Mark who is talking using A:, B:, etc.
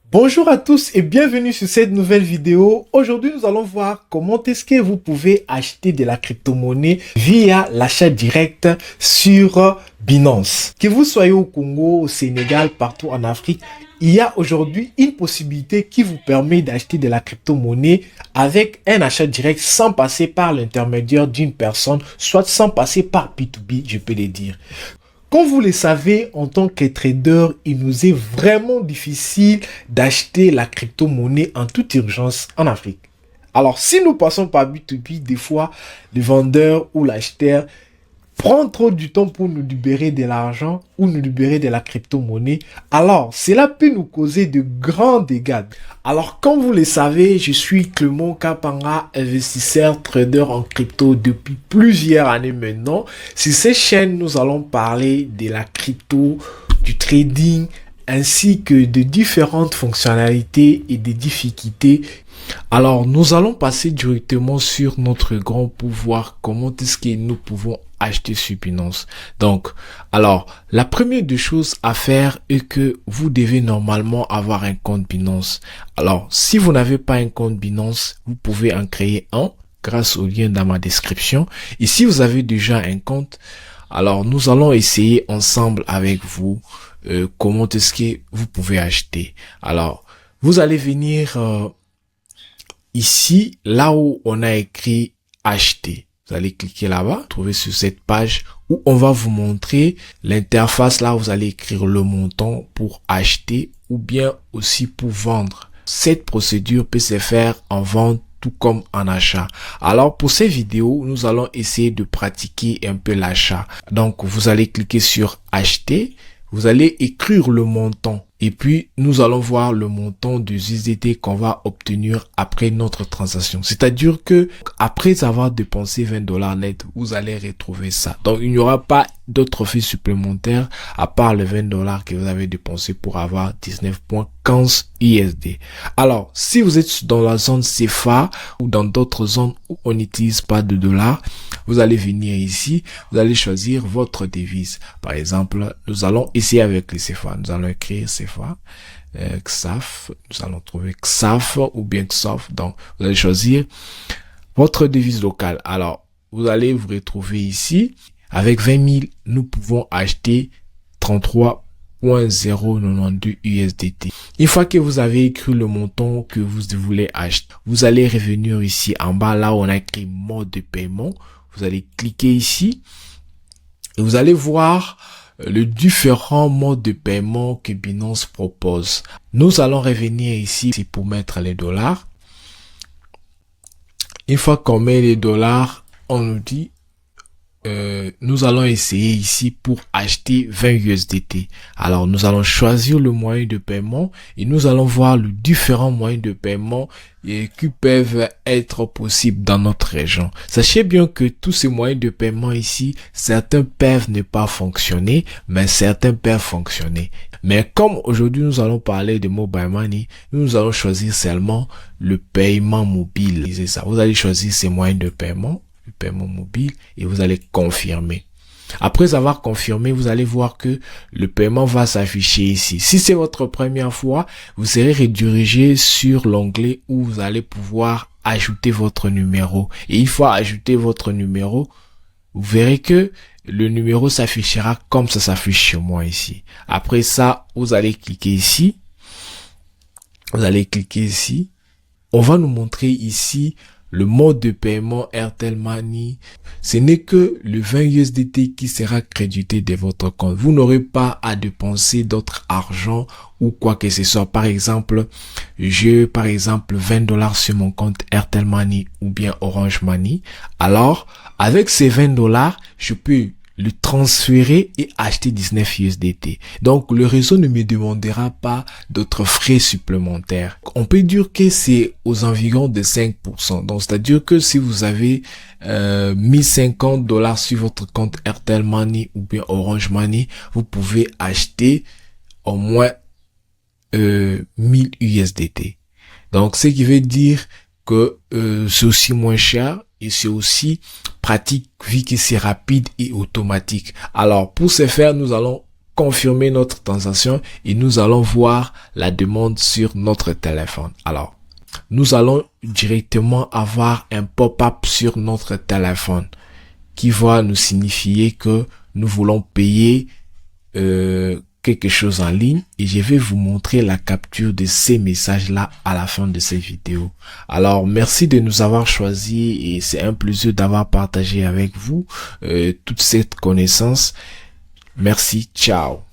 A: Bonjour à tous et bienvenue sur cette nouvelle vidéo. Aujourd'hui, nous allons voir comment est-ce que vous pouvez acheter de la crypto-monnaie via l'achat direct sur Binance. Que vous soyez au Congo, au Sénégal, partout en Afrique, il y a aujourd'hui une possibilité qui vous permet d'acheter de la crypto-monnaie avec un achat direct sans passer par l'intermédiaire d'une personne, soit sans passer par B2B, je peux le dire. Comme vous le savez, en tant que trader, il nous est vraiment difficile d'acheter la crypto-monnaie en toute urgence en Afrique. Alors, si nous passons par B2B, des fois, le vendeur ou l'acheteur prend trop du temps pour nous libérer de l'argent ou nous libérer de la crypto-monnaie, alors cela peut nous causer de grands dégâts. Alors, comme vous le savez, je suis Clément Kapanga, investisseur, trader en crypto depuis plusieurs années maintenant. Sur cette chaîne, nous allons parler de la crypto, du trading, ainsi que de différentes fonctionnalités et des difficultés. Alors, nous allons passer directement sur notre grand pouvoir. Comment est-ce que nous pouvons acheter sur Binance? Donc, alors, la première des choses à faire est que vous devez normalement avoir un compte Binance. Alors, si vous n'avez pas un compte Binance, vous pouvez en créer un grâce au lien dans ma description. Et si vous avez déjà un compte, alors nous allons essayer ensemble avec vous comment est-ce que vous pouvez acheter. Alors, vous allez venir ici, là où on a écrit acheter. Vous allez cliquer là-bas, trouver sur cette page où on va vous montrer l'interface. Là, vous allez écrire le montant pour acheter ou bien aussi pour vendre. Cette procédure peut se faire en vente tout comme en achat. Alors, pour ces vidéos, nous allons essayer de pratiquer un peu l'achat. Donc, vous allez cliquer sur acheter. Vous allez écrire le montant et puis nous allons voir le montant de USDT qu'on va obtenir après notre transaction. C'est-à-dire que après avoir dépensé $20 net, vous allez retrouver ça. Donc il n'y aura pas d'autres frais supplémentaires à part les $20 que vous avez dépensé pour avoir 19,15 USD. Alors, si vous êtes dans la zone CFA ou dans d'autres zones où on n'utilise pas de dollars, vous allez venir ici, vous allez choisir votre devise. Par exemple, nous allons essayer avec les CFA. Nous allons écrire CFA, XAF. Nous allons trouver XAF ou bien XOF. Donc, vous allez choisir votre devise locale. Alors, vous allez vous retrouver ici. Avec 20 000, nous pouvons acheter 33,092 USDT. Une fois que vous avez écrit le montant que vous voulez acheter, vous allez revenir ici en bas, là où on a écrit mode de paiement. Vous allez cliquer ici et vous allez voir les différents modes de paiement que Binance propose. Nous allons revenir ici pour mettre les dollars. Une fois qu'on met les dollars, on nous dit nous allons essayer ici pour acheter 20 USDT. Alors, nous allons choisir le moyen de paiement et nous allons voir les différents moyens de paiement qui peuvent être possibles dans notre région. Sachez bien que tous ces moyens de paiement ici, certains peuvent ne pas fonctionner, mais certains peuvent fonctionner. Mais comme aujourd'hui, nous allons parler de mobile money, nous allons choisir seulement le paiement mobile. C'est ça. Vous allez choisir ces moyens de paiement mobile et vous allez confirmer. Après avoir confirmé, vous allez voir que le paiement va s'afficher ici. Si c'est votre première fois, vous serez redirigé sur l'onglet où vous allez pouvoir ajouter votre numéro. Et une fois ajouté votre numéro, vous verrez que le numéro s'affichera comme ça s'affiche chez moi ici. Après ça, vous allez cliquer ici. Vous allez cliquer ici. On va nous montrer ici le mode de paiement Airtel Money. Ce n'est que le 20 USDT qui sera crédité de votre compte. Vous n'aurez pas à dépenser d'autres argent ou quoi que ce soit. Par exemple, j'ai $20 sur mon compte Airtel Money ou bien Orange Money. Alors, avec ces $20, je peux le transférer et acheter 19 USDT. Donc, le réseau ne me demandera pas d'autres frais supplémentaires. On peut dire que c'est aux environs de 5%. Donc, c'est-à-dire que si vous avez $1050 sur votre compte Airtel Money ou bien Orange Money, vous pouvez acheter au moins 1000 USDT. Donc, ce qui veut dire que c'est aussi moins cher et c'est aussi pratique vu que c'est rapide et automatique. Alors pour ce faire, nous allons confirmer notre transaction et nous allons voir la demande sur notre téléphone. Alors, nous allons directement avoir un pop-up sur notre téléphone qui va nous signifier que nous voulons payer quelque chose en ligne et je vais vous montrer la capture de ces messages-là à la fin de cette vidéo. Alors, merci de nous avoir choisis et c'est un plaisir d'avoir partagé avec vous toute cette connaissance. Merci, ciao.